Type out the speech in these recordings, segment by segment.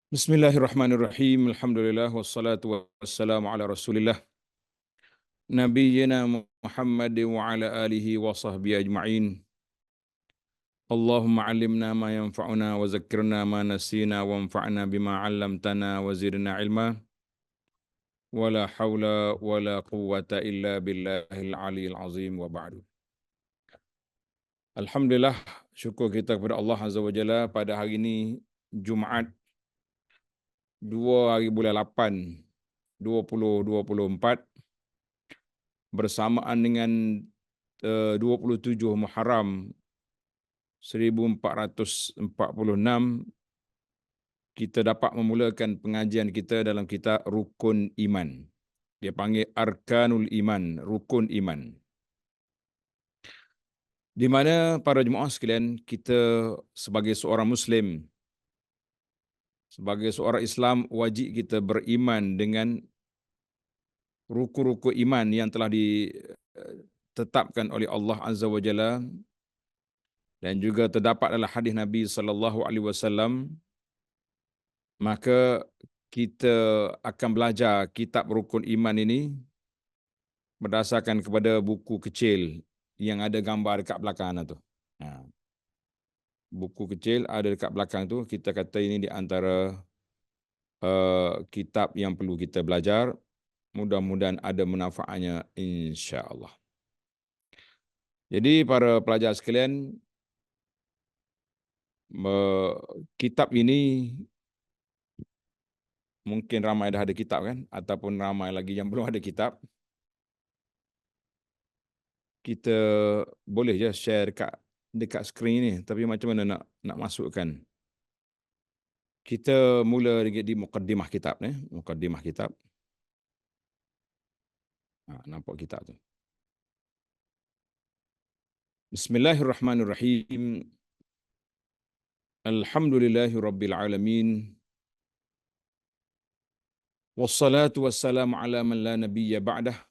Bismillahirrahmanirrahim. Alhamdulillah wassalatu wassalamu ala Rasulillah nabiyyina Muhammad wa ala alihi wa sahbihi ajma'in. Allahumma 'allimna ma yanfa'una wa zakkirna ma nasina wa anfa'na bima 'allamtana wa zidna ilma. Wala haula wala quwwata illa billahil aliyyil azim wa ba'du. Alhamdulillah, syukur kita kepada Allah Azza wa Jalla pada hari ini Jumaat 2 hari bulan 8 2024 bersamaan dengan 27 Muharram 1446, kita dapat memulakan pengajian kita dalam kitab Rukun Iman. Dia panggil Arkanul Iman, Rukun Iman. Di mana para jemaah sekalian, kita sebagai seorang Muslim, sebagai seorang Islam, wajib kita beriman dengan rukun-rukun iman yang telah ditetapkan oleh Allah Azza wa Jalla dan juga terdapat dalam hadis Nabi sallallahu alaihi wasallam. Maka kita akan belajar kitab rukun iman ini berdasarkan kepada buku kecil yang ada gambar dekat belakang tu. Buku kecil ada dekat belakang tu. Kita kata ini di antara kitab yang perlu kita belajar. Mudah-mudahan ada manfaatnya insya-Allah. Jadi para pelajar sekalian, kitab ini mungkin ramai dah ada kitab kan, ataupun ramai lagi yang belum ada kitab. Kita boleh je share dekat skrin ni, tapi macam mana nak masukkan. Kita mula di mukaddimah kitab ni, mukaddimah kitab. Nampak kitab tu. Bismillahirrahmanirrahim. Alhamdulillahirabbil alamin. Wassalatu wassalamu ala man la nabiyya ba'dah.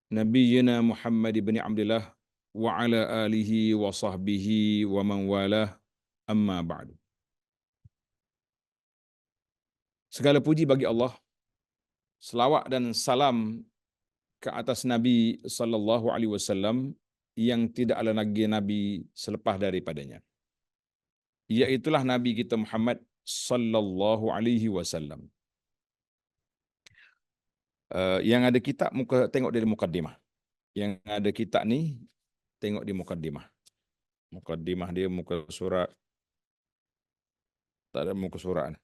Nabiyyina Muhammad ibn Abdullah wa ala alihi wa sahbihi wa man walah, amma ba'du. Segala puji bagi Allah. Selawat dan salam ke atas Nabi sallallahu alaihi wasallam yang tidak ada lagi nabi selepas daripadanya. Iaitulah Nabi kita Muhammad sallallahu alaihi wasallam. Yang ada kitab tengok dari mukaddimah. Yang ada kitab ni tengok di mukaddimah. Mukaddimah dia muka surat. Tak ada muka surat.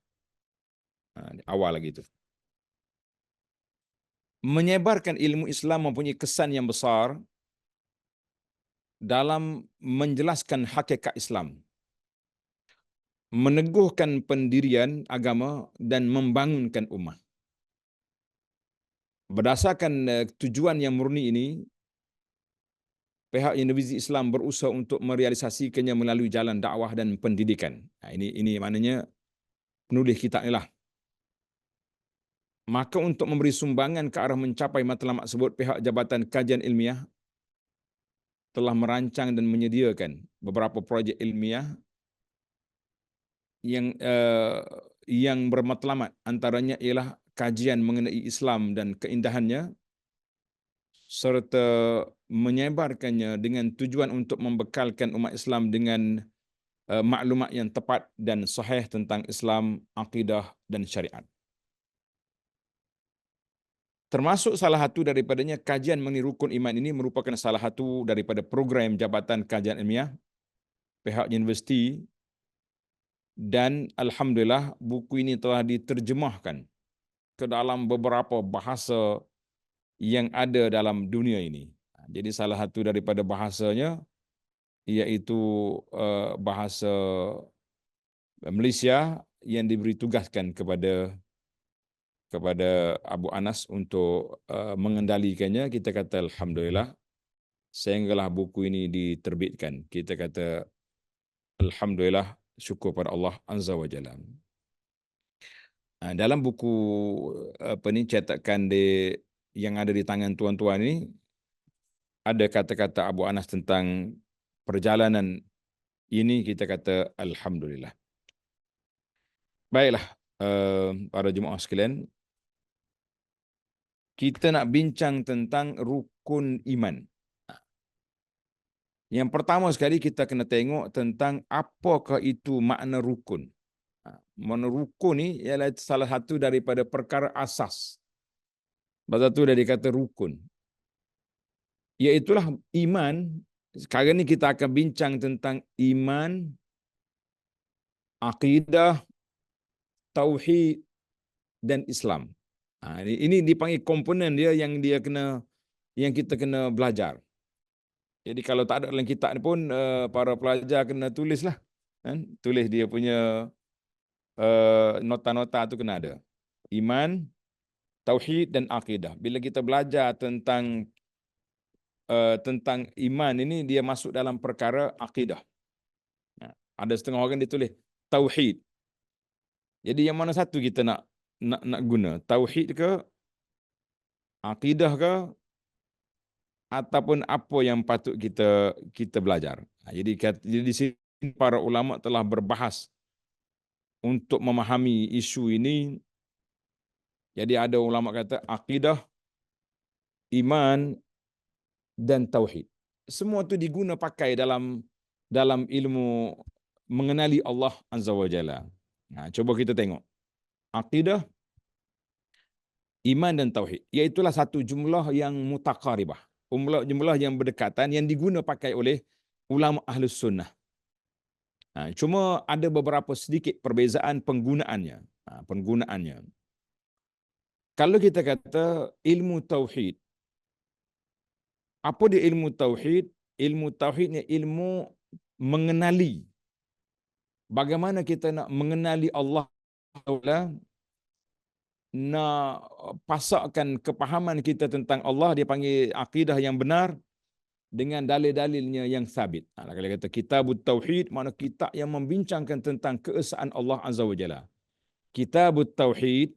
Awal lagi tu. Menyebarkan ilmu Islam mempunyai kesan yang besar dalam menjelaskan hakikat Islam, meneguhkan pendirian agama dan membangunkan ummah. Berdasarkan tujuan yang murni ini, pihak Universiti Islam berusaha untuk merealisasikannya melalui jalan dakwah dan pendidikan. Ini maknanya penulis kitab ni lah. Maka untuk memberi sumbangan ke arah mencapai matlamat tersebut, pihak Jabatan Kajian Ilmiah telah merancang dan menyediakan beberapa projek ilmiah yang bermatlamat. Antaranya ialah kajian mengenai Islam dan keindahannya, serta menyebarkannya dengan tujuan untuk membekalkan umat Islam dengan maklumat yang tepat dan sahih tentang Islam, akidah dan syariat. Termasuk salah satu daripadanya kajian mengenai rukun iman ini merupakan salah satu daripada program Jabatan Kajian Ilmiah pihak universiti, dan alhamdulillah buku ini telah diterjemahkan ke dalam beberapa bahasa yang ada dalam dunia ini. Jadi salah satu daripada bahasanya iaitu bahasa Malaysia yang diberi tugaskan kepada Abu Anas untuk mengendalikannya. Kita kata alhamdulillah, sehinggalah buku ini diterbitkan. Kita kata alhamdulillah, syukur pada Allah Azza wa Jalla. Dalam buku cetakan yang ada di tangan tuan-tuan ini, ada kata-kata Abu Anas tentang perjalanan ini. Kita kata alhamdulillah. Baiklah, para jemaah sekalian, kita nak bincang tentang rukun iman. Yang pertama sekali kita kena tengok tentang apakah itu makna rukun. Makna rukun ni ialah salah satu daripada perkara asas. Sebab tu dah dikata rukun. Iaitulah iman. Sekarang ni kita akan bincang tentang iman, akidah, tauhid dan Islam. Ini dipanggil komponen dia yang kita kena belajar. Jadi kalau tak ada dalam kitab ni pun para pelajar kena tulislah. Kan? Tulis dia punya nota-nota tu kena ada. Iman, tauhid dan akidah. Bila kita belajar tentang iman ini, dia masuk dalam perkara akidah. Ada setengah orang dia tulis tauhid. Jadi yang mana satu kita nak guna? Tauhid ke, akidah ke, ataupun apa yang patut kita belajar. Jadi di sini para ulama telah berbahas untuk memahami isu ini. Jadi ada ulama kata akidah, iman dan tauhid. Semua itu diguna pakai dalam ilmu mengenali Allah Azza wa Jalla. Coba kita tengok. Akidah, iman dan tauhid. Iaitulah satu jumlah yang mutaqaribah. Jumlah yang berdekatan yang diguna pakai oleh ulama Ahlus Sunnah. Cuma ada beberapa sedikit perbezaan penggunaannya. Kalau kita kata ilmu tauhid, apa dia ilmu tauhid? Ilmu tauhid ni ilmu mengenali. Bagaimana kita nak mengenali Allah Ta'ala, nak pasakkan kepahaman kita tentang Allah, dia panggil akidah yang benar dengan dalil-dalilnya yang sabit. Kalau kata kitabut tauhid, makna kitab yang membincangkan tentang keesaan Allah Azza wa Jalla. Kitabut tauhid,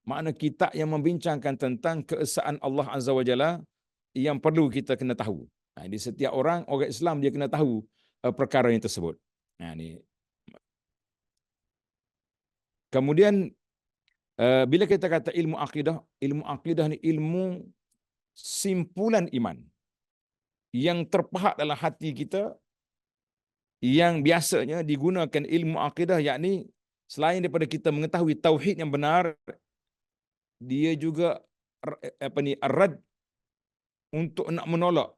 makna kitab yang membincangkan tentang keesaan Allah Azza wa Jalla yang perlu kita kena tahu. Di setiap orang Islam dia kena tahu perkara yang tersebut. Ini. Kemudian bila kita kata ilmu akidah ni ilmu simpulan iman yang terpahat dalam hati kita, yang biasanya digunakan ilmu akidah, yakni selain daripada kita mengetahui tauhid yang benar, dia juga rad untuk nak menolak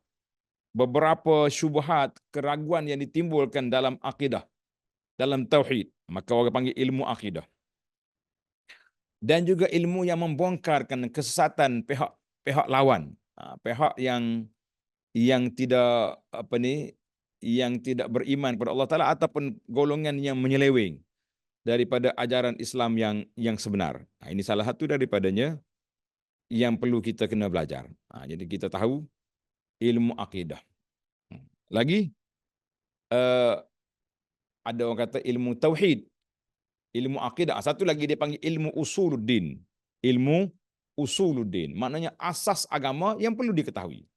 beberapa syubhat, keraguan yang ditimbulkan dalam akidah, dalam tauhid. Maka orang panggil ilmu akidah. Dan juga ilmu yang membongkarkan kesesatan pihak lawan, pihak yang tidak yang tidak beriman kepada Allah Taala ataupun golongan yang menyeleweng daripada ajaran Islam yang sebenar. Ini salah satu daripadanya yang perlu kita kena belajar. Jadi kita tahu ilmu akidah. Lagi ada orang kata ilmu tauhid, ilmu akidah. Satu lagi dia panggil ilmu usuluddin. Ilmu usuluddin, maknanya asas agama yang perlu diketahui.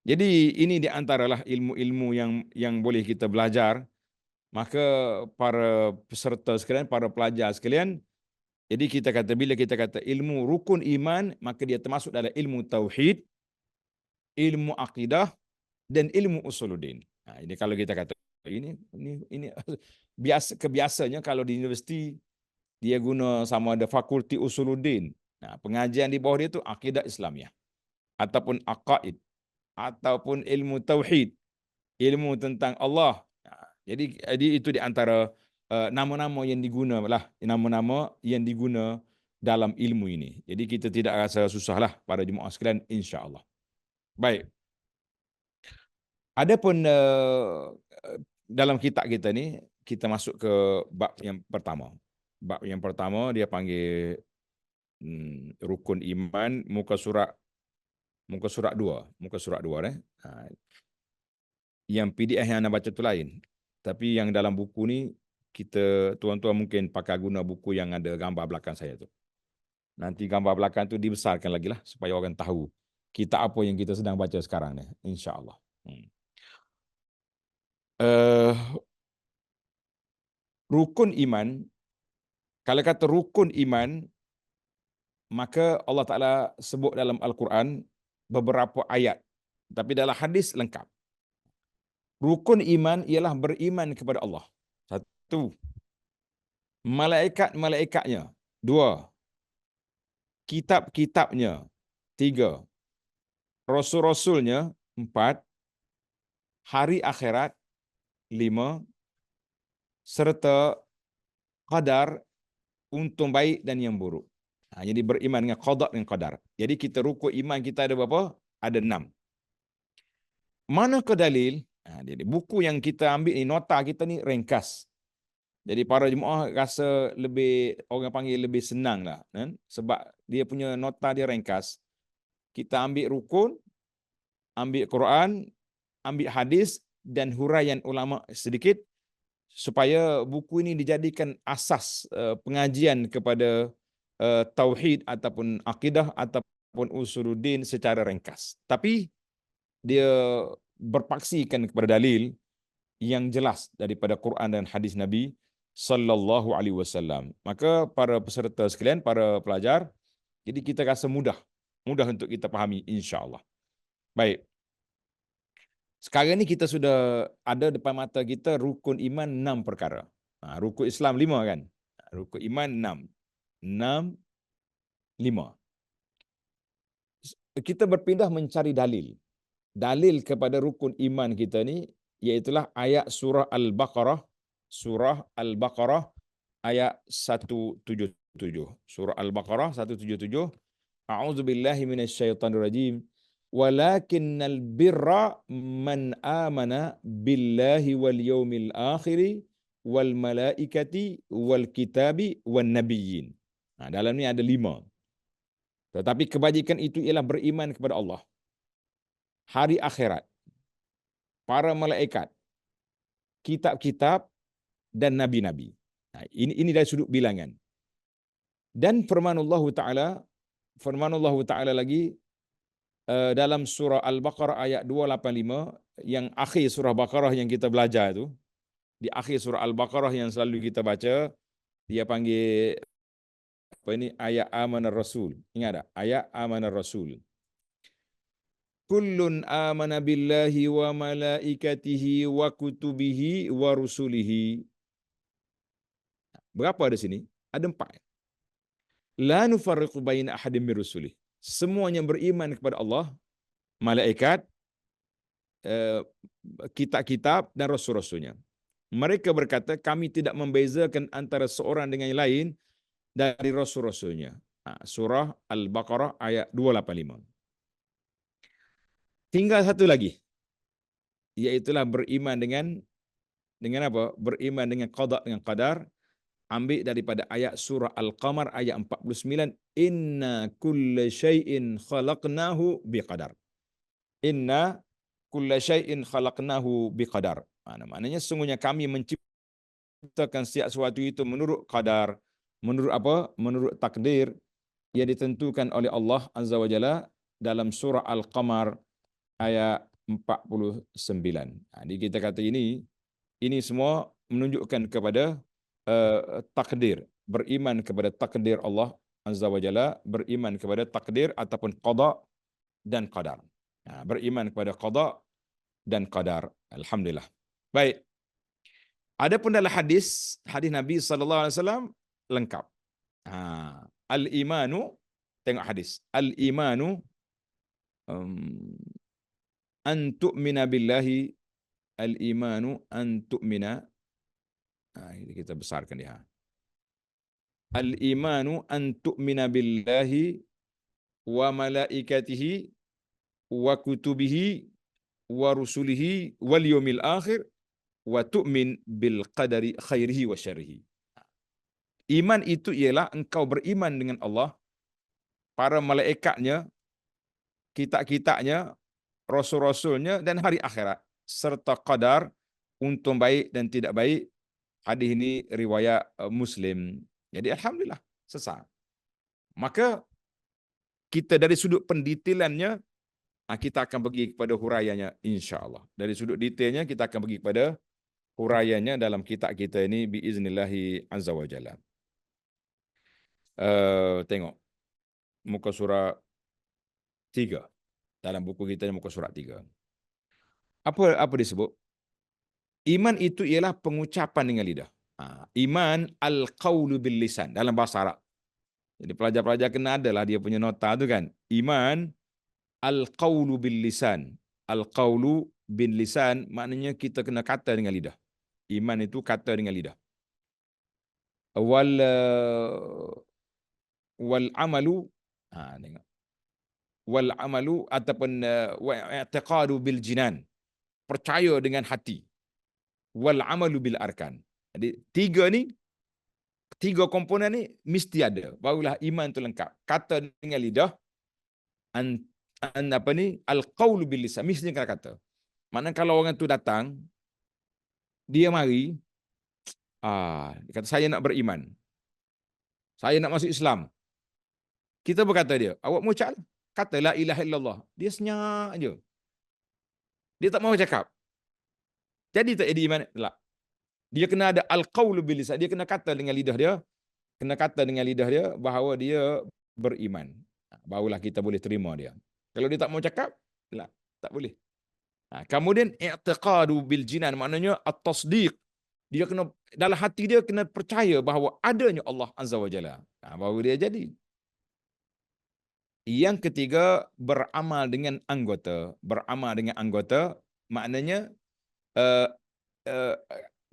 Jadi ini di antaralah ilmu-ilmu yang boleh kita belajar. Maka para peserta sekalian, para pelajar sekalian, jadi bila kita kata ilmu rukun iman, maka dia termasuk dalam ilmu tauhid, ilmu akidah dan ilmu usuluddin. Ini kalau kita kata ini kebiasanya kalau di universiti dia guna sama ada fakulti usuluddin. Pengajian di bawah dia tu akidah Islamiah ataupun aqaid ataupun ilmu tauhid, ilmu tentang Allah. Jadi itu di antara nama-nama yang diguna dalam ilmu ini. Jadi kita tidak rasa susahlah para jemaah sekalian, insya-Allah. Baik. Adapun dalam kitab kita ni, kita masuk ke bab yang pertama. Bab yang pertama dia panggil rukun iman, muka surat 2. Yang PDF yang anda baca tu lain. Tapi yang dalam buku ni, tuan-tuan mungkin pakai guna buku yang ada gambar belakang saya tu. Nanti gambar belakang tu dibesarkan lagi lah supaya orang tahu kitab apa yang kita sedang baca sekarang ni, insya-Allah. Rukun iman Kalau kata rukun iman, maka Allah Ta'ala sebut dalam Al-Quran beberapa ayat. Tapi dalam hadis lengkap. Rukun iman ialah beriman kepada Allah. Satu. Malaikat-malaikatnya. Dua. Kitab-kitabnya. Tiga. Rasul-rasulnya. Empat. Hari akhirat. Lima. Serta qadar untung baik dan yang buruk. Jadi beriman dengan qada dan qadar. Jadi kita rukun iman kita ada berapa? Ada 6. Manakah dalil? Jadi buku yang kita ambil ni, nota kita ni ringkas. Jadi para jemaah rasa lebih, orang panggil lebih senang lah. Kan? Sebab dia punya nota dia ringkas. Kita ambil rukun, ambil Quran, ambil hadis dan huraian ulama sedikit supaya buku ini dijadikan asas pengajian kepada tauhid ataupun akidah ataupun usuluddin secara ringkas. Tapi dia berpaksikan kepada dalil yang jelas daripada Quran dan hadis Nabi sallallahu alaihi wasallam. Maka para peserta sekalian, para pelajar, jadi kita rasa mudah untuk kita fahami insya-Allah. Baik. Sekarang ni kita sudah ada depan mata kita rukun iman 6 perkara. Rukun Islam 5 kan? Rukun iman 6. 6, 5. Kita berpindah mencari dalil. Dalil kepada rukun iman kita ni iaitulah ayat surah Al-Baqarah. Surah Al-Baqarah ayat 177. Surah Al-Baqarah 177. A'udzubillahi minasyaitonirrajim. Walakinnal birra man amana billahi wal yaumil akhir wal malaikati wal kitabi wan nabiyyin. Dalam ni ada 5. Tetapi kebajikan itu ialah beriman kepada Allah, hari akhirat, para malaikat, kitab-kitab dan nabi-nabi. Ini dari sudut bilangan. Dan firman Allah Ta'ala lagi dalam surah Al-Baqarah ayat 285, yang akhir surah Baqarah yang kita belajar itu, di akhir surah Al-Baqarah yang selalu kita baca, dia panggil apa ini, ayat amanar rasul. Ingat tak? Ayat amanar rasul. Kullun amana billahi wa malaikatihi wa kutubihi wa rusulihi. Berapa ada sini? Ada 4. La nufarriqu baina ahadin min rusulih. Semuanya beriman kepada Allah, malaikat, kitab-kitab dan rasul-rasulnya. Mereka berkata, kami tidak membezakan antara seorang dengan yang lain dari rasul-rasulnya. Surah Al-Baqarah ayat 285. Tinggal satu lagi, iaitulah beriman dengan apa? Beriman dengan qada dengan qadar. Ambil daripada ayat surah Al-Qamar ayat 49. Inna kulla syai'in khalaqnahu biqadar. Inna kulla syai'in khalaqnahu biqadar. Maknanya sungguhnya kami menciptakan setiap sesuatu itu menurut qadar. Menurut apa? Menurut takdir yang ditentukan oleh Allah Azza wa Jalla dalam surah Al-Qamar ayat 49. Jadi kita kata ini semua menunjukkan kepada takdir, beriman kepada takdir Allah Azza wa Jalla, beriman kepada takdir ataupun qada dan qadar. Beriman kepada qada dan qadar. Alhamdulillah. Baik. Adapun dalam hadis Nabi sallallahu alaihi wasallam lengkap. Al-imanu, tengok hadis. Al-imanu an tu'mina billahi, al-imanu an tu'mina, kita besarkan dia. Al-imanu an tu'mina billahi wa malaikatihi wa kutubihi wa rusulihi wal yawmil akhir wa tu'min bil qadari khairihi wa syarrihi. Iman itu ialah engkau beriman dengan Allah, para malaikatnya, kitab-kitabnya, rasul-rasulnya dan hari akhirat serta qadar untung baik dan tidak baik. Hadis ini riwayat Muslim. Jadi alhamdulillah selesai. Maka kita dari sudut pendetailannya kita akan pergi kepada huraiannya insya-Allah. Dari sudut detailnya kita akan pergi kepada huraiannya dalam kitab kita ini biiznillahi azza wa jalla. Tengok muka surat 3. Dalam buku kita muka surat 3. Apa disebut? Iman itu ialah pengucapan dengan lidah. Iman al-qaulu bil lisan dalam bahasa Arab. Jadi pelajar-pelajar kena adalah dia punya nota tu kan. Iman al-qaulu bil lisan. Al-qaulu bil lisan maknanya kita kena kata dengan lidah. Iman itu kata dengan lidah. Wal amalu tengok. Wal amalu ataupun wa i'tiqadu bil jinan. Percaya dengan hati. Wal amalu bil arkan. Jadi tiga komponen ni mesti ada. Barulah iman tu lengkap. Kata dengan lidah, al-qaulu bil lisan, mesti kena kata. Maknanya kalau orang tu datang, dia mari, dia kata saya nak beriman. Saya nak masuk Islam. Kita berkata dia, awak mau ucap? Kata la ilaha illallah. Dia senyap je. Dia tak mau cakap. Jadi tak jadi iman. Tak. Dia kena ada al-qaulu bil lisan. Dia kena kata dengan lidah dia. Kena kata dengan lidah dia bahawa dia beriman. Barulah kita boleh terima dia. Kalau dia tak mau cakap, tak boleh. Kemudian i'tiqadu bil jinan maknanya at-tasdiq. Dia kena dalam hati dia kena percaya bahawa adanya Allah Azza wa Jalla. Baru dia jadi. Yang ketiga, beramal dengan anggota. Beramal dengan anggota maknanya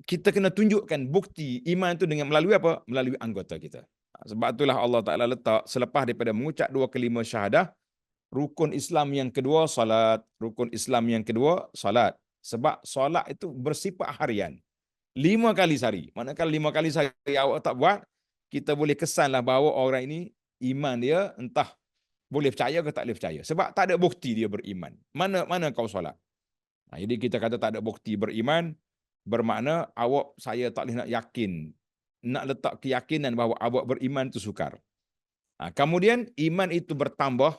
kita kena tunjukkan bukti iman itu dengan melalui apa? Melalui anggota kita. Sebab itulah Allah Ta'ala letak selepas daripada mengucap 2 kalimah syahadah, rukun Islam yang kedua salat. Rukun Islam yang kedua salat. Sebab salat itu bersifat harian. 5 kali sehari. Manakala 5 kali sehari awak tak buat, kita boleh kesanlah bahawa orang ini iman dia entah boleh percaya ke tak boleh percaya. Sebab tak ada bukti dia beriman. Mana kau solat? Jadi kita kata tak ada bukti beriman, bermakna saya tak boleh nak yakin. Nak letak keyakinan bahawa awak beriman itu sukar. Kemudian iman itu bertambah,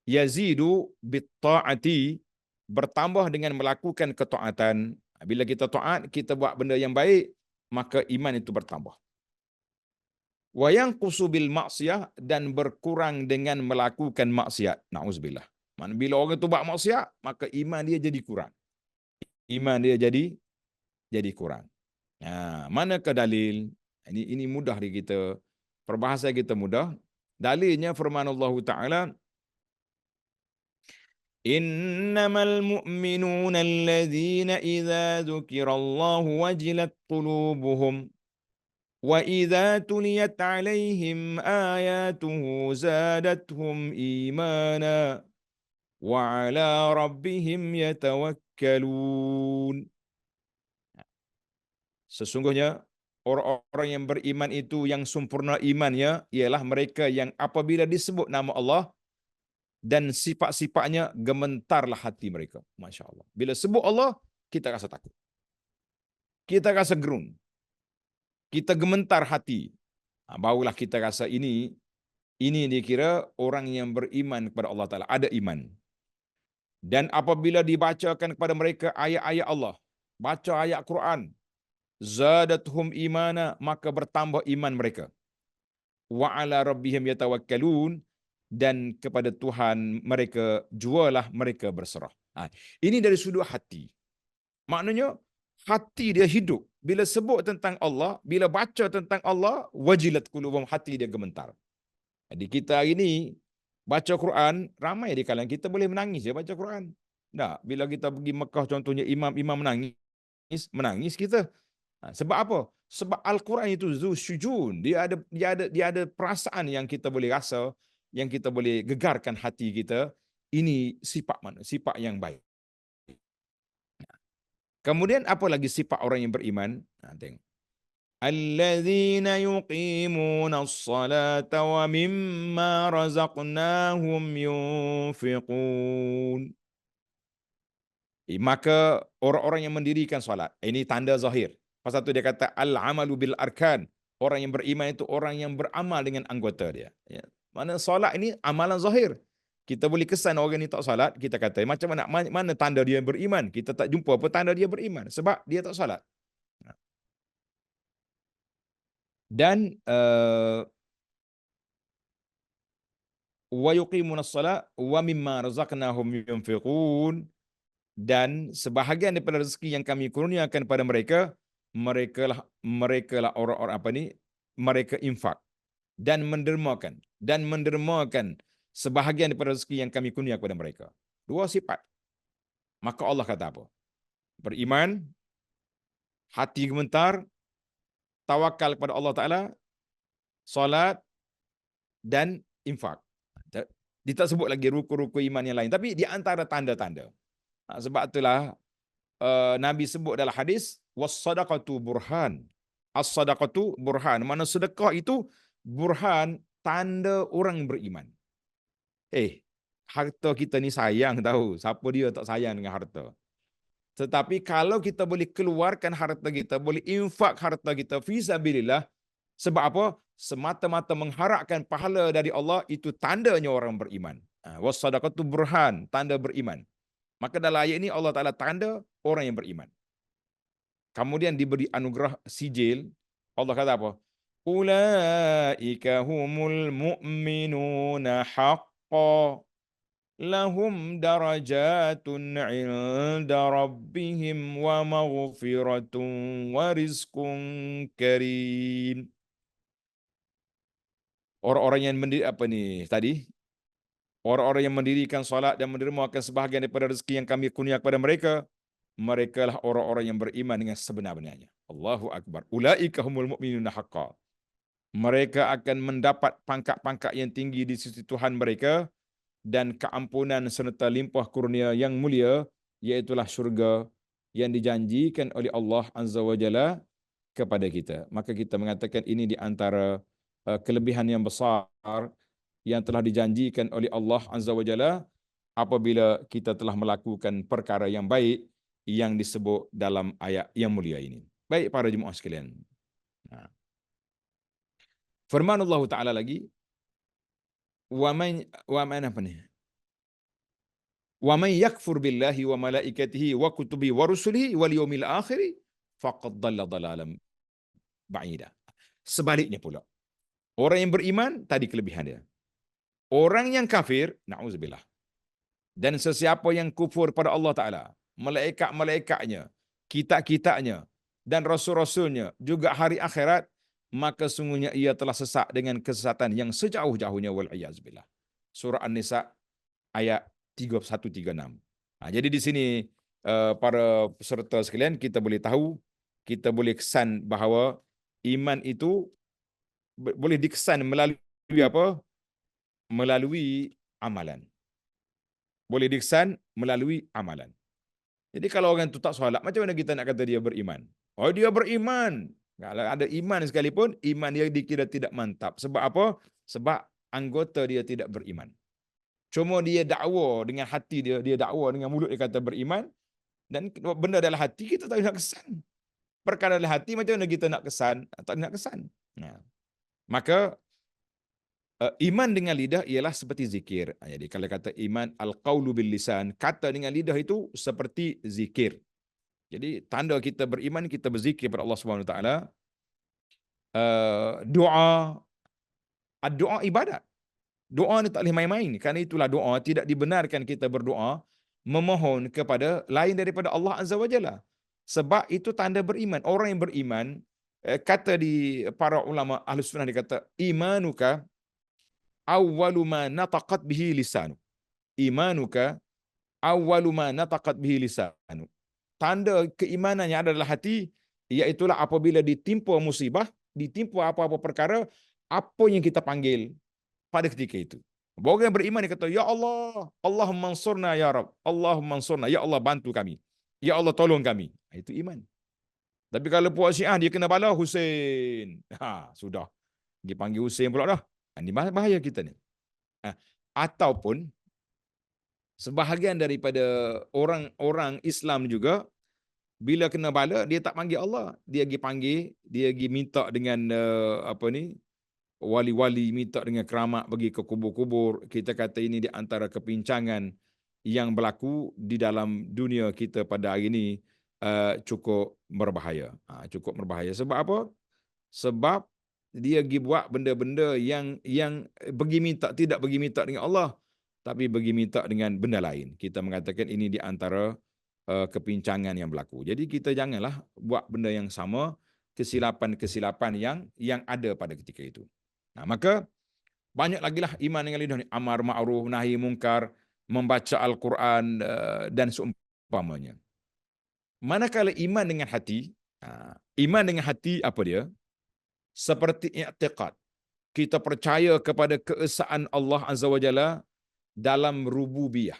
yazidu bitta'ati, bertambah dengan melakukan ketaatan. Bila kita taat, kita buat benda yang baik, maka iman itu bertambah. Wa yanqusu bil maksiyah, dan berkurang dengan melakukan maksiat. Nauzubillah. Maksudnya bila orang tu buat maksiat, maka iman dia jadi kurang. Iman dia jadi kurang. Manakah dalil? Ini mudah di kita. Perbahasan kita mudah. Dalilnya firman Allah Ta'ala, innamal mu'minuna alladhina idza dzukirallahu wajilat qulubuhum wa idza tuliyat alaihim ayatuhu zadatuhum imana wa ala rabbihim yatawakkalun. Sesungguhnya orang-orang yang beriman itu yang sempurna imannya ialah mereka yang apabila disebut nama Allah dan sifat-sifatnya, gementarlah hati mereka. Masya Allah. Bila sebut Allah, kita rasa takut. Kita rasa gerun. Kita gementar hati. Barulah kita rasa ini dikira orang yang beriman kepada Allah Ta'ala. Ada iman. Dan apabila dibacakan kepada mereka ayat-ayat Allah, baca ayat Quran, zadatuhum imana, maka bertambah iman mereka. Wa ala rabbihim yatawakkalun, dan kepada Tuhan mereka jualah mereka berserah. Ini dari sudut hati. Maknanya hati dia hidup. Bila sebut tentang Allah, bila baca tentang Allah, wajilat qulubuhum, hati dia gemetar. Jadi kita hari ini baca Quran, ramai di kalangan kita boleh menangis dia baca Quran. Tak, bila kita pergi Mekah contohnya, imam menangis kita. Sebab apa? Sebab Al-Quran itu syujun. Dia ada perasaan yang kita boleh rasa, yang kita boleh gegarkan hati kita. Ini sifat mana? Sifat yang baik. Kemudian apa lagi sifat orang yang beriman? Tengok. Alladzina yuqimuna as-salata wa mimma razaqnahum yunfiqun. Maka orang-orang yang mendirikan solat, ini tanda zahir. Pasal tu dia kata al-amalu bil arkan. Orang yang beriman itu orang yang beramal dengan anggota dia. Mana solat ini amalan zahir. Kita boleh kesan orang ni tak solat, kita kata macam mana tanda dia beriman? Kita tak jumpa apa tanda dia beriman sebab dia tak solat. Dan wa yuqimunas salat wa mimma razaqnahum yunfiqun, dan sebahagian daripada rezeki yang kami kurniakan pada mereka, mereka lah orang-orang apa ni, mereka infak dan mendermakan sebahagian daripada rezeki yang kami kurniakan kepada mereka. Dua sifat. Maka Allah kata apa? Beriman, hati gemetar, tawakal kepada Allah Ta'ala, solat dan infak. Dia tak sebut lagi rukun-rukun iman yang lain. Tapi di antara tanda-tanda. Sebab itulah Nabi sebut dalam hadis, was-sadaqatu burhan. As-sadaqatu burhan. Mana sedekah itu burhan, tanda orang beriman. Harta kita ni sayang tahu. Siapa dia tak sayang dengan harta. Tetapi kalau kita boleh keluarkan harta kita, boleh infak harta kita fi sabilillah, sebab apa? Semata-mata mengharapkan pahala dari Allah, itu tandanya orang beriman. Was-sadaqatu burhan, tanda beriman. Maka dalam ayat ini Allah Ta'ala tanda orang yang beriman. Kemudian diberi anugerah sijil. Allah kata apa? Ulaika humul mu'minuna haqqa lahum darajatun 'inda rabbihim wa maghfiratun wa rizqun karim. Orang-orang yang mendiri apa ni tadi? Orang-orang yang mendirikan solat dan mendermakan sebahagian daripada rezeki yang kami kurniakan kepada mereka, merekalah orang-orang yang beriman dengan sebenar-benarnya. Allahu Akbar. Ulaika humul mu'minuna haqqan. Mereka akan mendapat pangkat-pangkat yang tinggi di sisi Tuhan mereka dan keampunan serta limpah kurnia yang mulia, iaitulah syurga yang dijanjikan oleh Allah Azza wa Jalla kepada kita. Maka kita mengatakan ini di antara kelebihan yang besar yang telah dijanjikan oleh Allah Azza wa Jalla apabila kita telah melakukan perkara yang baik yang disebut dalam ayat yang mulia ini. Baik para jemaah sekalian. Firman Allah Ta'ala lagi, wa man apa ni? Wa man yakfur billahi wa malaikatihi wa kutubihi wa rusulihi wal yawmil akhir faqad dhalla dhalalan ba'ida. Sebaliknya pula. Orang yang beriman tadi kelebihan dia. Orang yang kafir, na'udzubillah. Dan sesiapa yang kufur pada Allah Ta'ala, malaikat-malaikatnya, kitab-kitabnya, dan rasul-rasulnya, juga hari akhirat, maka sungguhnya ia telah sesat dengan kesesatan yang sejauh-jauhnya, wal'iyazbillah. Surah An-Nisa ayat 31-36. Jadi di sini para peserta sekalian, kita boleh tahu, kita boleh kesan bahawa iman itu boleh dikesan melalui apa? Melalui amalan. Boleh dikesan melalui amalan. Jadi kalau orang itu tak solat, macam mana kita nak kata dia beriman? Oh, dia beriman. Kalau ada iman sekalipun, iman dia dikira tidak mantap. Sebab apa? Sebab anggota dia tidak beriman. Cuma dia dakwa dengan hati dia, dia dakwa dengan mulut dia kata beriman, dan benda dalam hati kita tak nak kesan. Perkara dalam hati macam mana kita nak kesan? Tak nak kesan. Maka iman dengan lidah ialah seperti zikir. Jadi kalau kata iman al-qaulu bil lisan, kata dengan lidah itu seperti zikir. Jadi tanda kita beriman, kita berzikir kepada Allah Subhanahu Wa Taala. Doa, doa ibadat. Doa ni tak boleh main-main. Kerana itulah doa tidak dibenarkan kita berdoa memohon kepada lain daripada Allah Azza wa Jalla. Sebab itu tanda beriman. Orang yang beriman, kata di para ulama Ahlus Sunnah, dia kata imanuka awwalu ma nataqat bihi lisanu. Imanuka awwalu ma nataqat bihi lisanu. Tanda keimanan yang ada dalam hati, iaitulah apabila ditimpa musibah, ditimpa apa-apa perkara, apa yang kita panggil pada ketika itu. Orang yang beriman dia kata, ya Allah, Allahumma ansurna ya Rabb, Allahumma ansurna, ya Allah bantu kami, ya Allah tolong kami. Itu iman. Tapi kalau puak Syiah dia kena bala Husain, sudah dipanggil Husain pula dah. Ini bahaya kita ni. Ataupun sebahagian daripada orang-orang Islam juga, bila kena bala dia tak panggil Allah, dia pergi panggil, dia pergi minta dengan wali-wali, minta dengan keramat pergi ke kubur-kubur. Kita kata ini di antara kepincangan yang berlaku di dalam dunia kita pada hari ini, cukup berbahaya. Cukup berbahaya. Sebab apa? Sebab dia pergi buat benda-benda yang pergi minta, tidak pergi minta dengan Allah, tapi pergi minta dengan benda lain. Kita mengatakan ini di antara kepincangan yang berlaku. Jadi kita janganlah buat benda yang sama, kesilapan-kesilapan yang ada pada ketika itu. Nah, maka banyak lagi lah iman dengan lidah ni, amar ma'ruf nahi mungkar, membaca Al-Quran dan seumpamanya. Manakala iman dengan hati, iman dengan hati apa dia? Seperti i'tiqad. Kita percaya kepada keesaan Allah Azza wa Jalla dalam rububiyah.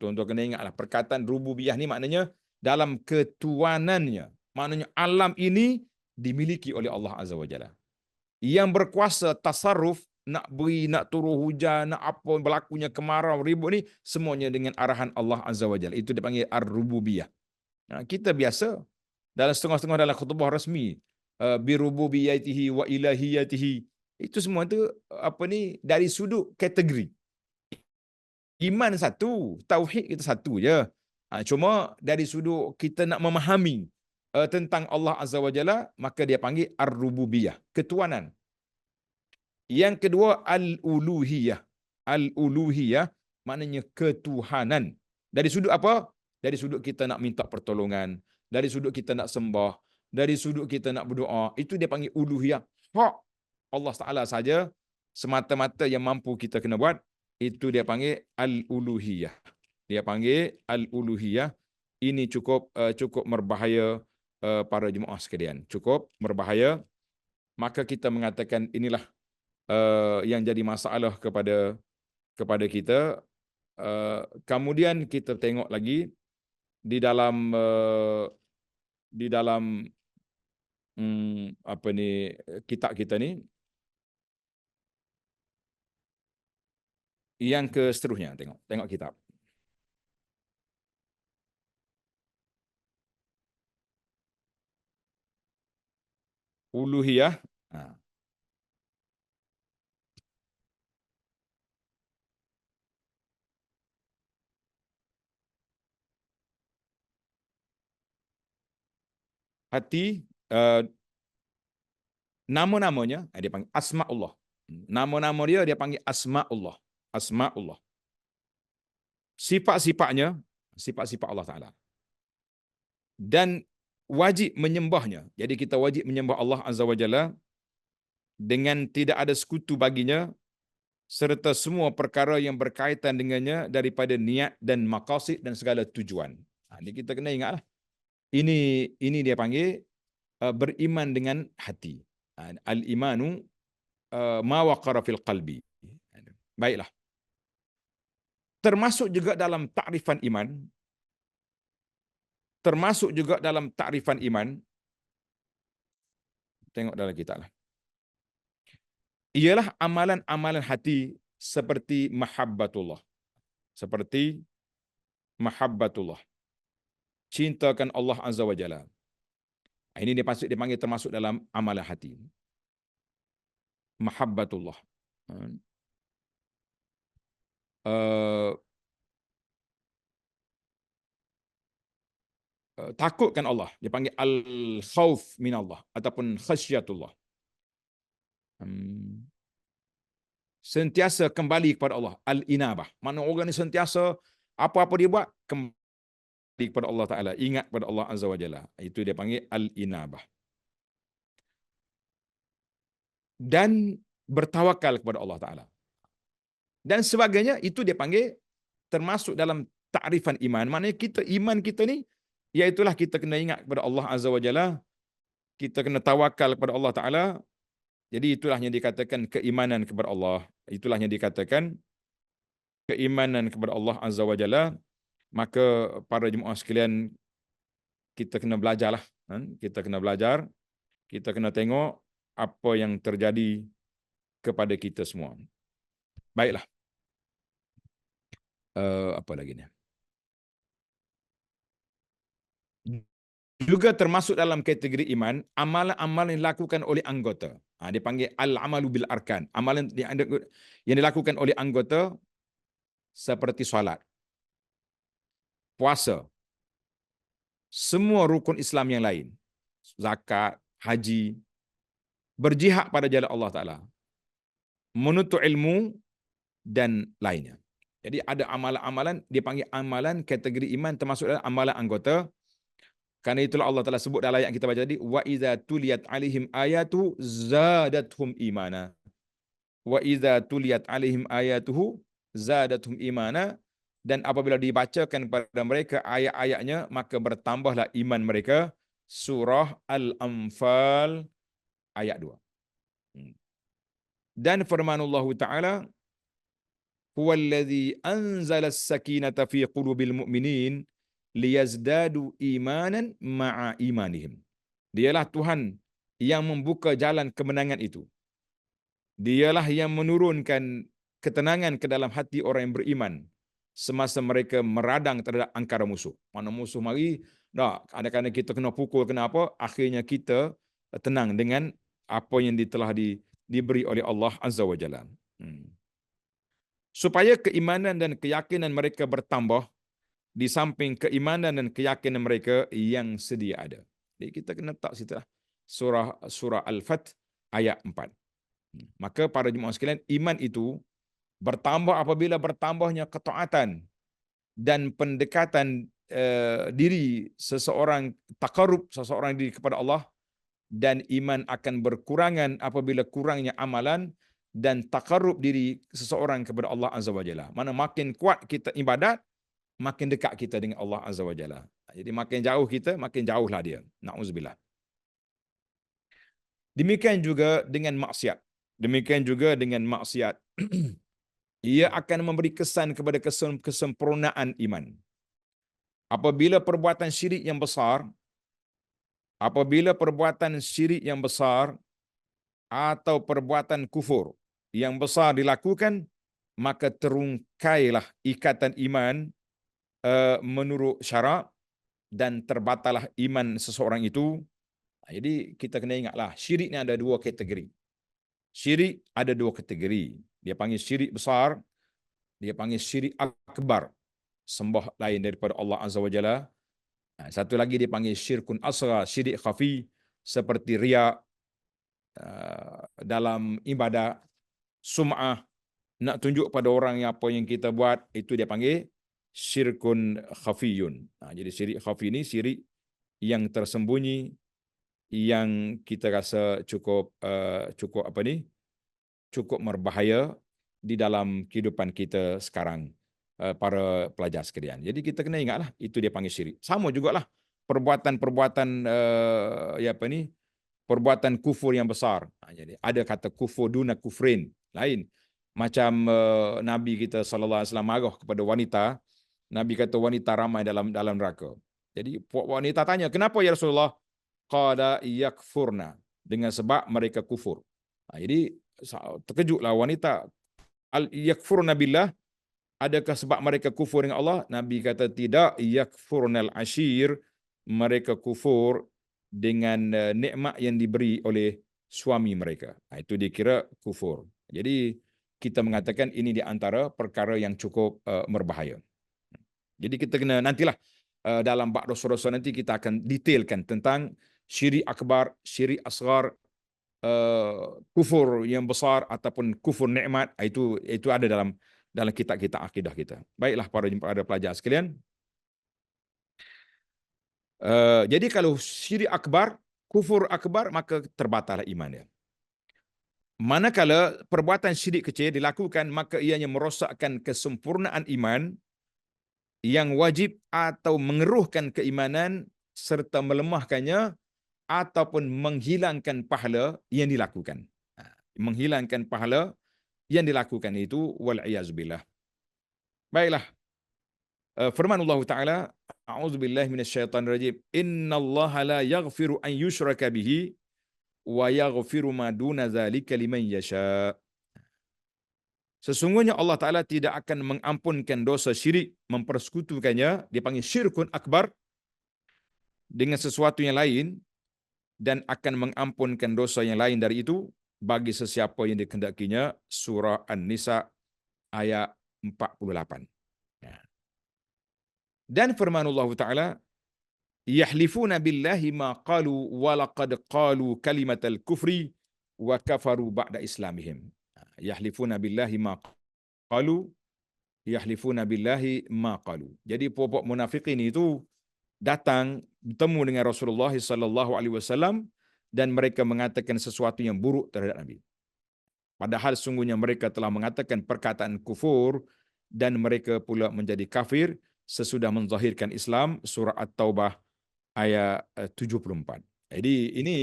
Tuan-tuan kena ingatlah, perkataan rububiyah ni maknanya dalam ketuanannya. Maknanya alam ini dimiliki oleh Allah Azza wa Jalla. Yang berkuasa tasarruf, nak beri, nak turun hujan, nak apa berlakunya kemarau, ribut ni, semuanya dengan arahan Allah Azza wa Jalla. Itu dipanggil ar-rububiyah. Kita biasa dalam setengah-setengah dalam khutbah rasmi, birububiyatihi wa ilahiyatihi. Itu semua tu dari sudut kategori. Iman satu, tauhid kita satu je. Cuma dari sudut kita nak memahami tentang Allah Azza wa Jalla, maka dia panggil ar-rububiyah, ketuanan. Yang kedua al-uluhiyah. Al-uluhiyah maknanya ketuhanan. Dari sudut apa? Dari sudut kita nak minta pertolongan, dari sudut kita nak sembah, dari sudut kita nak berdoa, itu dia panggil uluhiyah. Hak Allah Taala saja semata-mata yang mampu kita kena buat, itu dia panggil al-uluhiyah. Dia panggil al-uluhiyah. Ini cukup berbahaya para jemaah sekalian. Cukup berbahaya. Maka kita mengatakan inilah yang jadi masalah kepada kita. Kemudian kita tengok lagi di dalam kitab kita ni, yang ke seterusnya, tengok kitab. Uluhiyah. Hati, nama-namanya dia panggil asma'ullah. Nama-nama dia panggil asma'ullah. Asma'ullah. Sifat-sifatnya, sifat-sifat Allah Ta'ala. Dan wajib menyembahnya. Jadi kita wajib menyembah Allah Azza wa Jalla dengan tidak ada sekutu baginya, serta semua perkara yang berkaitan dengannya daripada niat dan maqasid dan segala tujuan. Ini kita kena ingatlah. Ini dia panggil beriman dengan hati. Al-imanu ma waqara fil qalbi. Baiklah. Termasuk juga dalam takrifan iman, tengok dalam kitab lah, ialah amalan-amalan hati seperti mahabbatullah. Seperti mahabbatullah. Cintakan Allah Azza wa Jalla. Ini dia panggil termasuk dalam amalan hati. Mahabbatullah. Takutkan Allah. Dia panggil al-khawf min Allah ataupun khasyatullah. Sentiasa kembali kepada Allah. Al-inabah. Mana orang ni sentiasa apa-apa dia buat, kembali kepada Allah Ta'ala. Ingat kepada Allah Azza wa Jalla. Itu dia panggil al-inabah. Dan bertawakal kepada Allah Ta'ala. Dan sebagainya, itu dia panggil termasuk dalam takrifan iman. Maknanya iman kita ni, iaitulah kita kena ingat kepada Allah Azza wa Jalla. Kita kena tawakal kepada Allah Ta'ala. Jadi itulah yang dikatakan keimanan kepada Allah. Itulah yang dikatakan keimanan kepada Allah Azza wa Jalla. Maka para jemaah sekalian, kita kena belajarlah. Kita kena belajar. Kita kena tengok apa yang terjadi kepada kita semua. Baiklah. Apa lagi ni? Juga termasuk dalam kategori iman, amalan-amalan yang dilakukan oleh anggota. Dia panggil al-amalu bil arkan. Amalan yang dilakukan oleh anggota seperti solat, puasa, semua rukun Islam yang lain, zakat, haji, berjihad pada jalan Allah Ta'ala, menuntut ilmu dan lainnya. Jadi ada amalan-amalan, dipanggil amalan kategori iman, termasuk dalam amalan anggota. Karena itulah Allah Ta'ala sebut dalam ayat yang kita baca tadi, wa iza tuliyat alaihim ayatu zadatuhum imana. Wa iza tuliyat alaihim ayatuhu zadatuhum imana. Dan apabila dibacakan kepada mereka ayat-ayatnya, maka bertambahlah iman mereka. Surah Al-Anfal ayat 2. Dan firmanullah Ta'ala, huwallazi anzala as-sakinata fi qulubil mu'minin liyazdadu imanan ma'a imanihim. Dialah Tuhan yang membuka jalan kemenangan itu. Dialah yang menurunkan ketenangan ke dalam hati orang yang beriman semasa mereka meradang terhadap angkara musuh. Mana musuh mari, kadang-kadang kita kena pukul, kenapa? Akhirnya kita tenang dengan apa yang telah diberi oleh Allah Azza wa Jalla. Supaya keimanan dan keyakinan mereka bertambah di samping keimanan dan keyakinan mereka yang sedia ada. Jadi kita kena tak situ surah Al-Fath ayat 4. Maka para jemaah sekalian, iman itu bertambah apabila bertambahnya ketaatan dan pendekatan diri seseorang, takarub seseorang diri kepada Allah, dan iman akan berkurangan apabila kurangnya amalan dan takarub diri seseorang kepada Allah Azza wa Jalla. Mana makin kuat kita ibadat, makin dekat kita dengan Allah Azza wa Jalla. Jadi makin jauh kita, makin jauhlah dia. Na'udzubillah. Demikian juga dengan maksiat. Demikian juga dengan maksiat. Ia akan memberi kesan kepada kesempurnaan iman. Apabila perbuatan syirik yang besar, atau perbuatan kufur yang besar dilakukan, maka terungkailah ikatan iman menurut syarak dan terbatallah iman seseorang itu. Jadi kita kena ingatlah, syirik ni ada dua kategori. Syirik ada dua kategori. Dia panggil syirik besar, dia panggil syirik akbar, sembah lain daripada Allah Azza wa Jalla. Satu lagi dia panggil syirkun asghar, syirik khafi, seperti riak dalam ibadah, sum'ah, nak tunjuk pada orang yang apa yang kita buat, itu dia panggil syirkun khafiyun. Jadi syirik khafi ini syirik yang tersembunyi, yang kita rasa cukup berbahaya di dalam kehidupan kita sekarang, para pelajar sekalian. Jadi kita kena ingatlah, itu dia panggil syirik. Sama jugalah perbuatan-perbuatan perbuatan kufur yang besar. Jadi ada kata kufur duna kufrin, lain. Macam Nabi kita sallallahu alaihi wasallam marah kepada wanita. Nabi kata wanita ramai dalam neraka. Jadi wanita tanya, kenapa ya Rasulullah? Qala yakfurna, dengan sebab mereka kufur. Jadi terkejutlah wanita. Al yakfurna billah, adakah sebab mereka kufur dengan Allah? Nabi kata tidak, yakfurnal ashir, mereka kufur dengan nikmat yang diberi oleh suami mereka. Itu dikira kufur. Jadi kita mengatakan ini di antara perkara yang cukup berbahaya. Jadi kita kena nantilah dalam bab dosa-dosa nanti kita akan detailkan tentang syirik akbar, syirik asghar, kufur yang besar ataupun kufur nikmat. Itu ada dalam kitab-kitab akidah kita. Baiklah para pelajar sekalian. Jadi kalau syirik akbar, kufur akbar, maka terbatallah imannya. Manakala perbuatan syirik kecil dilakukan, maka ianya merosakkan kesempurnaan iman yang wajib atau mengeruhkan keimanan serta melemahkannya ataupun menghilangkan pahala yang dilakukan. Menghilangkan pahala yang dilakukan itu, wal'iyazubillah. Baiklah. Firman Allah Ta'ala, a'udzubillahi minasyaitanir rajim, innallaha la yaghfiru an yushraka bihi wa yaghfiru ma duna dzalika liman yasha. Sesungguhnya Allah Ta'ala tidak akan mengampunkan dosa syirik, mempersekutukannya, dipanggil syirkun akbar, dengan sesuatu yang lain, dan akan mengampunkan dosa yang lain dari itu bagi sesiapa yang dikehendakinya. Surah An-Nisa ayat 48. Dan firman Allah Ta'ala, yahlifuna billahi ma qalu wa laqad qalu kalimatal kufri wa kafaru ba'da islamihim. Yahlifuna billahi ma qalu, yahlifuna billahi ma qalu. Jadi pokok munafikin itu datang bertemu dengan Rasulullah sallallahu alaihi wasallam dan mereka mengatakan sesuatu yang buruk terhadap Nabi. Padahal sungguhnya mereka telah mengatakan perkataan kufur dan mereka pula menjadi kafir sesudah menzahirkan Islam, surah At-Taubah ayat 74. Jadi ini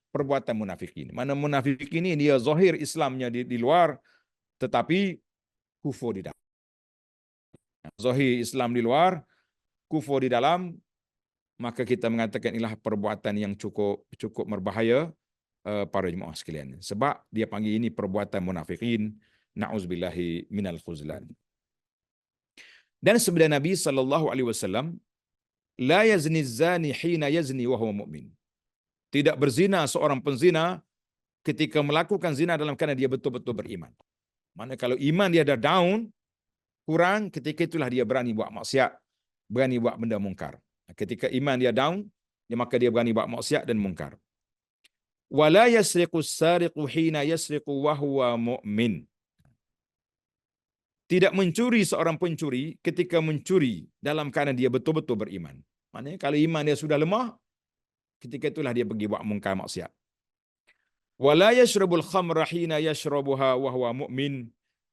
perbuatan munafikin. Mana munafikin ini dia zahir Islamnya di luar tetapi kufur di dalam. Zahir Islam di luar, kufur di dalam, maka kita mengatakan inilah perbuatan yang cukup berbahaya para jemaah sekalian. Sebab dia panggil ini perbuatan munafikin. Na'udzubillahi minal khuzlan. Dan sebenarnya Nabi SAW, la yazni zani hina yazni wa huwa mu'min. Tidak berzina seorang penzina ketika melakukan zina dalam keadaan dia betul-betul beriman. Mana kalau iman dia dah down, kurang, ketika itulah dia berani buat maksiat, berani buat benda mungkar. Ketika iman dia down, maka dia berani buat maksiat dan mungkar. Wala yasriqu as-sariqu hina yasriqu wa huwa mu'min. Tidak mencuri seorang pencuri ketika mencuri dalam keadaan dia betul-betul beriman. Maknanya kalau iman dia sudah lemah, ketika itulah dia pergi buat mungkar maksiat. Wala yashrabul khamra hina yashrabuha wa huwa mu'min.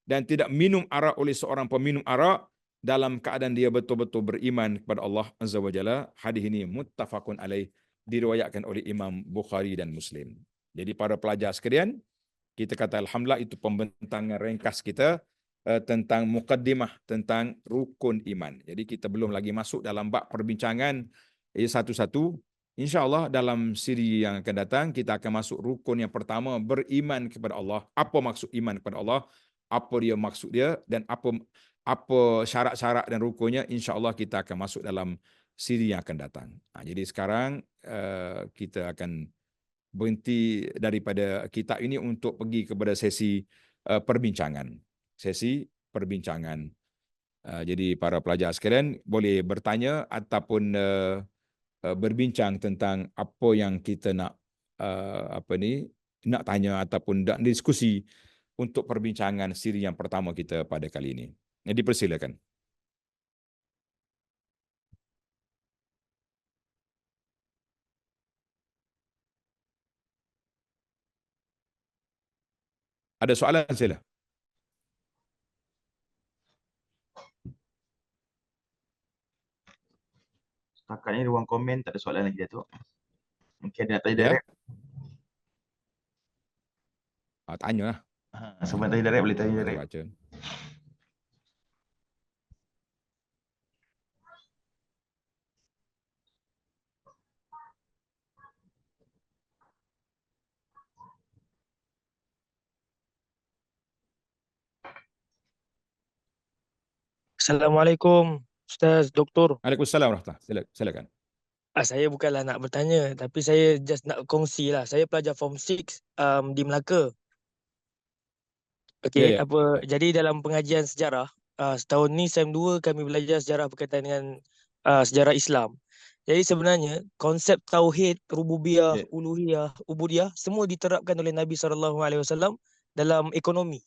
Dan tidak minum arak oleh seorang peminum arak dalam keadaan dia betul-betul beriman kepada Allah Azza wa Jalla. Hadis ini muttafaqun alaih, diriwayatkan oleh Imam Bukhari dan Muslim. Jadi para pelajar sekalian, kita kata alhamdulillah itu pembentangan ringkas kita tentang mukaddimah tentang rukun iman. Jadi kita belum lagi masuk dalam bab perbincangan satu-satu. InsyaAllah dalam siri yang akan datang kita akan masuk rukun yang pertama, beriman kepada Allah. Apa maksud iman kepada Allah? Apa dia maksud dia dan apa syarat-syarat dan rukunnya, insya-Allah kita akan masuk dalam siri yang akan datang. Jadi sekarang kita akan berhenti daripada kitab ini untuk pergi kepada sesi perbincangan. Sesi perbincangan. Jadi para pelajar sekalian boleh bertanya ataupun berbincang tentang apa yang kita nak nak tanya ataupun nak diskusi untuk perbincangan siri yang pertama kita pada kali ini. Jadi persilakan. Ada soalan sila? Setakat ni ruang komen tak ada soalan lagi, Datuk. Mungkin ada nak tanya Ya. direct. Tanya lah. Sebelum tanya direct, boleh tanya direct. Baca. Assalamualaikum, Ustaz, Doktor. Waalaikumsalam warahmatullahi. Silakan. Saya bukanlah nak bertanya, tapi saya just nak kongsi lah. Saya pelajar Form 6 di Melaka. Okey, Ya. jadi dalam pengajian sejarah, setahun ni SEM 2 kami belajar sejarah berkaitan dengan sejarah Islam. Jadi sebenarnya konsep tauhid, rububiyah, uluhiyah, ubudiyah semua diterapkan oleh Nabi SAW dalam ekonomi.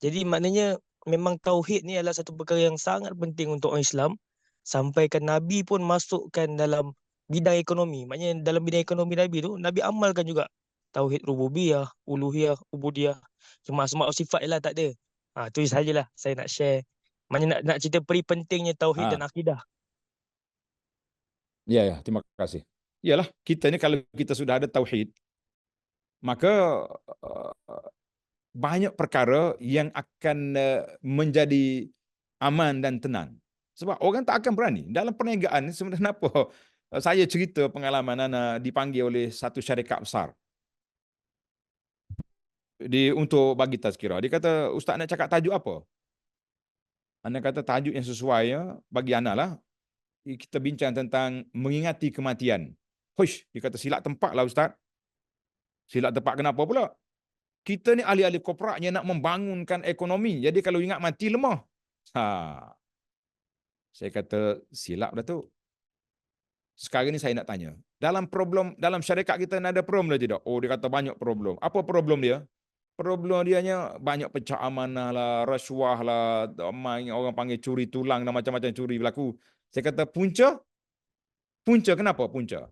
Jadi maknanya memang tauhid ni adalah satu perkara yang sangat penting untuk orang Islam. Sampaikan Nabi pun masukkan dalam bidang ekonomi. Maknanya dalam bidang ekonomi Nabi tu, Nabi amalkan juga tauhid rububiyah, uluhiyah, ubudiyah. Cuma asma' wa sifat je lah tak ada. Tu sajalah saya nak share. Maknanya nak cerita peri pentingnya tauhid dan akidah. Ya, terima kasih. Iyalah, kita ni kalau kita sudah ada tauhid, maka banyak perkara yang akan menjadi aman dan tenang. Sebab orang tak akan berani. Dalam perniagaan sebenarnya kenapa saya cerita pengalaman Ana dipanggil oleh satu syarikat besar untuk bagi tazkirah. Dia kata, Ustaz nak cakap tajuk apa? Ana kata tajuk yang sesuai bagi Ana lah. Kita bincang tentang mengingati kematian. Hush, dia kata silap tempat lah Ustaz. Silap tempat kenapa pula? Kita ni ahli-ahli korporatnya nak membangunkan ekonomi. Jadi kalau ingat mati lemah. Saya kata silap dah tu. Sekarang ni saya nak tanya. dalam syarikat kita ada problem dia tidak? Oh, dia kata banyak problem. Apa problem dia? Problem dianya banyak pecah amanah lah, rasuah lah, orang panggil curi tulang dan macam-macam curi berlaku. Saya kata punca kenapa punca?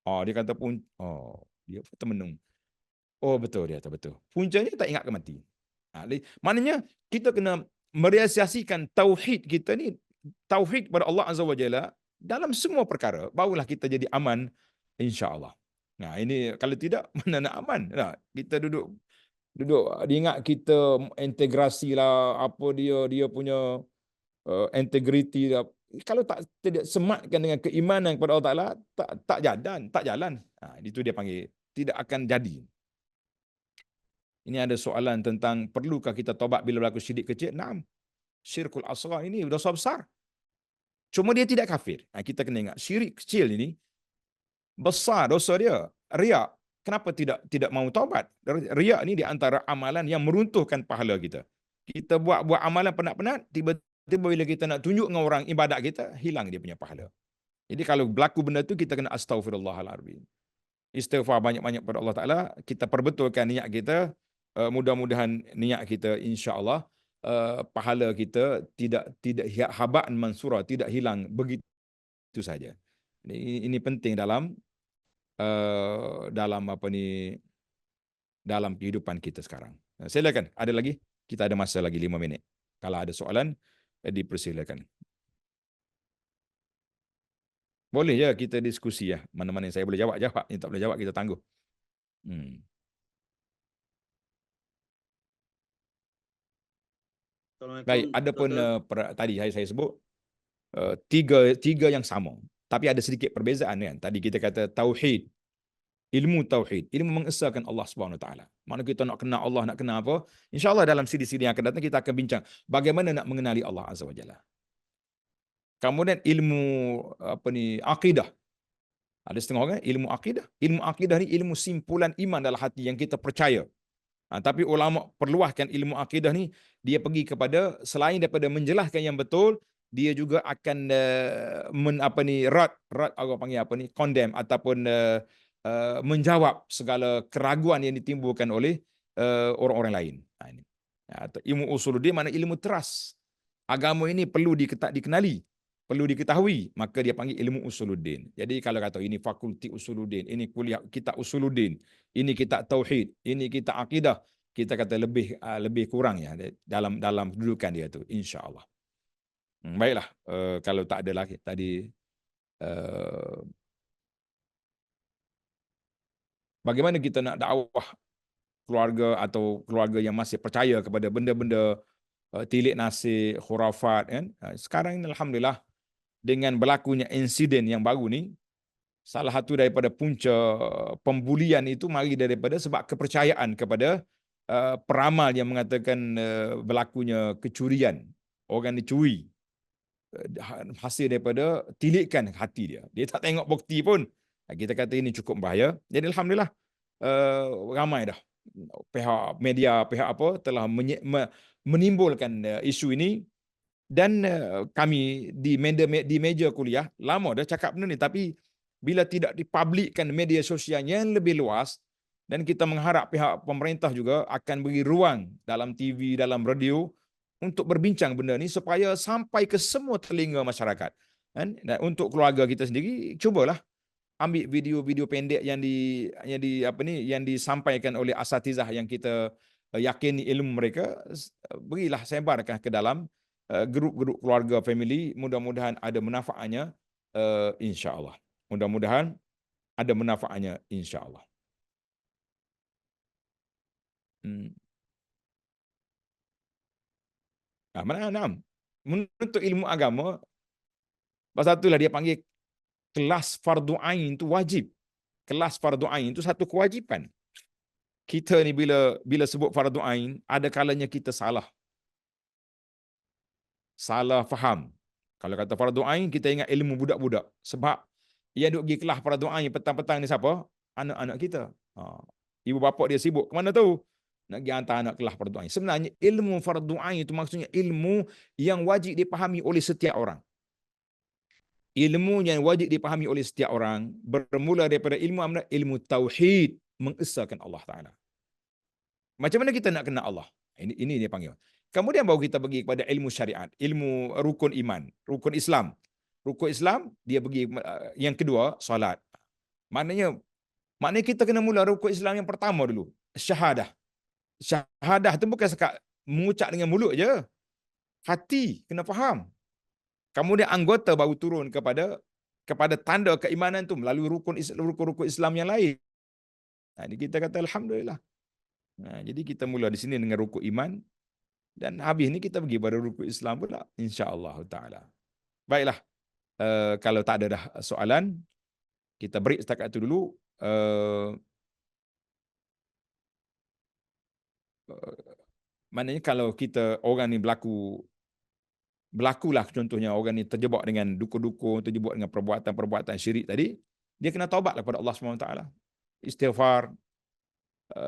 Oh, dia kata dia termenung. Oh, betul dia kata betul. Puncanya tak ingat ke mati. Maknanya kita kena merealisasikan tauhid kita ni, tauhid kepada Allah Azza wa Jalla dalam semua perkara, barulah kita jadi aman insya-Allah. Nah, ini kalau tidak mana nak aman? Nah, kita duduk diingat kita integrasi lah, apa dia punya integriti lah. Kalau tidak sematkan dengan keimanan kepada Allah Taala, tak jalan. Itu dia panggil tidak akan jadi. Ini ada soalan tentang perlukah kita taubat bila berlaku syirik kecil? Naam. Syirkul asghar ini dosa besar. Cuma dia tidak kafir. Kita kena ingat syirik kecil ini besar dosa dia. Riak. Kenapa tidak mau taubat? Riak ni di antara amalan yang meruntuhkan pahala kita. Kita buat amalan penat-penat, tiba-tiba bila kita nak tunjuk dengan orang ibadat kita, hilang dia punya pahala. Jadi kalau berlaku benda tu, kita kena astaghfirullahaladzim. Istighfar banyak-banyak pada Allah Ta'ala. Kita perbetulkan niat kita. Mudah-mudahan niat kita insya-Allah pahala kita tidak haba'an mansura, tidak hilang begitu saja. Ini penting dalam dalam kehidupan kita sekarang. Silakan, ada lagi? Kita ada masa lagi 5 minit. Kalau ada soalan, dipersilakan. Boleh je kita diskusi ya. Mana-mana yang saya boleh jawab, yang tak boleh jawab kita tangguh. Baik, ada pun tadi saya sebut tiga yang sama, tapi ada sedikit perbezaan kan. Tadi kita kata tauhid, ilmu tauhid, ilmu mengesahkan Allah Subhanahu Wa Taala. Mana kita nak kenal Allah, nak kenal apa? Insya-Allah dalam siri-siri yang akan datang kita akan bincang bagaimana nak mengenali Allah Azza wa Jalla. Kemudian ilmu akidah. Ada setengah orang ilmu akidah. Ilmu akidah ni ilmu simpulan iman dalam hati yang kita percaya. Tapi ulama perluahkan ilmu akidah ni, dia pergi kepada selain daripada menjelaskan yang betul, dia juga akan condemn ataupun menjawab segala keraguan yang ditimbulkan oleh orang-orang lain. Ilmu usuluddin mana ilmu teras. Agama ini perlu dikenali, perlu diketahui, maka dia panggil ilmu usuluddin. Jadi kalau kata ini fakulti usuluddin, ini kuliah kita usuluddin, ini kita tauhid, ini kita akidah, kita kata lebih kurang ya dalam kedudukan dia tu, insya-Allah. Baiklah, kalau tak ada lagi tadi bagaimana kita nak dakwah keluarga atau keluarga yang masih percaya kepada benda-benda tilik nasib, khurafat kan. Sekarang ini alhamdulillah dengan berlakunya insiden yang baru ni, salah satu daripada punca pembulian itu mari daripada sebab kepercayaan kepada peramal yang mengatakan berlakunya kecurian. Orang dicuri hasil daripada tilikan hati dia. Dia tak tengok bukti pun. Kita kata ini cukup bahaya. Jadi alhamdulillah ramai dah pihak media, pihak apa telah menimbulkan isu ini. Dan kami di meja kuliah lama dah cakap benda ni, tapi bila tidak dipublikkan media sosial yang lebih luas, dan kita mengharap pihak pemerintah juga akan beri ruang dalam TV, dalam radio untuk berbincang benda ni supaya sampai ke semua telinga masyarakat. Dan untuk keluarga kita sendiri, cubalah ambil video-video pendek yang disampaikan oleh asatizah yang kita yakini ilmu mereka, berilah sebarkan ke dalam grup-grup keluarga, family. Mudah-mudahan ada manfaatnya, insya-Allah. Mudah-mudahan ada manfaatnya, insya-Allah. Menuntut ilmu agama, pasal itulah dia panggil kelas fardu ain itu wajib. Kelas fardu ain itu satu kewajipan. Kita ni bila sebut fardu ain, ada kalanya kita salah faham. Kalau kata fardu ain, kita ingat ilmu budak-budak. Sebab yang duduk pergi kelas fardu ain petang-petang ni siapa? Anak-anak kita. Ibu bapa dia sibuk. Ke mana tahu? Nak pergi hantar anak kelas fardu ain. Sebenarnya ilmu fardu ain itu maksudnya ilmu yang wajib dipahami oleh setiap orang. ilmu yang wajib dipahami oleh setiap orang bermula daripada ilmu tauhid, mengesahkan Allah Taala. Macam mana kita nak kenal Allah? Ini dia panggil. Kemudian baru kita pergi kepada ilmu syariat, ilmu rukun iman, rukun Islam. Rukun Islam dia pergi yang kedua, solat. Maknanya kita kena mula rukun Islam yang pertama dulu, syahadah. Syahadah tu bukan sekat mengucap dengan mulut je. Hati kena faham. Kemudian anggota baru turun kepada tanda keimanan tu melalui rukun-rukun Islam yang lain. Ini kita kata alhamdulillah. Jadi kita mula di sini dengan rukun iman dan habis ni kita pergi pada rukun Islam pula, insya-Allah taala. Baiklah. Kalau tak ada dah soalan, kita break setakat itu dulu. Maknanya kalau kita orang ni berlakulah contohnya orang ni terjebak dengan dukun-dukun, terjebak dengan perbuatan-perbuatan syirik tadi, dia kena taubatlah kepada Allah SWT. Istighfar,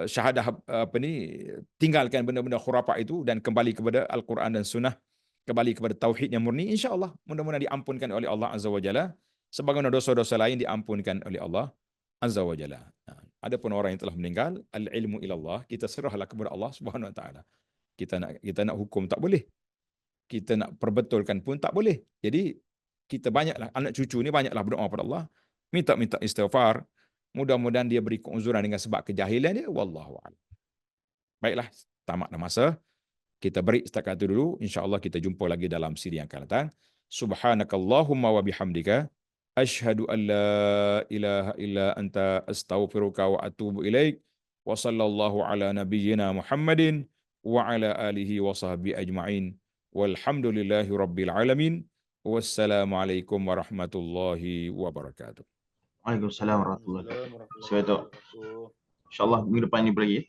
syahadah tinggalkan benda-benda khurafat itu dan kembali kepada Al-Quran dan Sunnah, kembali kepada tauhid yang murni, insya-Allah mudah-mudahan diampunkan oleh Allah Azza wa Jalla sebagaimana dosa-dosa lain diampunkan oleh Allah Azza wa Jalla. Adapun orang yang telah meninggal, al-ilmu ilallah, kita serahlah kepada Allah Subhanahu wa taala. Kita nak hukum tak boleh. Kita nak perbetulkan pun tak boleh. Jadi kita banyaklah, anak cucu ni banyaklah berdoa kepada Allah, minta istighfar. Mudah-mudahan dia beri keuzuran dengan sebab kejahilan dia. Wallahu a'lam. Baiklah, tamatlah masa. Kita break setakat itu dulu. InsyaAllah kita jumpa lagi dalam siri yang akan datang. Subhanakallahumma wa bihamdika. Ashhadu an la ilaha illa anta astaghfiruka wa atubu ilaik. Wa sallallahu ala nabiyyina Muhammadin wa ala alihi wa sahbihi ajma'in. Walhamdulillahi rabbil alamin. Wassalamualaikum warahmatullahi wabarakatuh. Waalaikumsalam warahmatullahi wabarakatuh. InsyaAllah minggu depan ni lagi.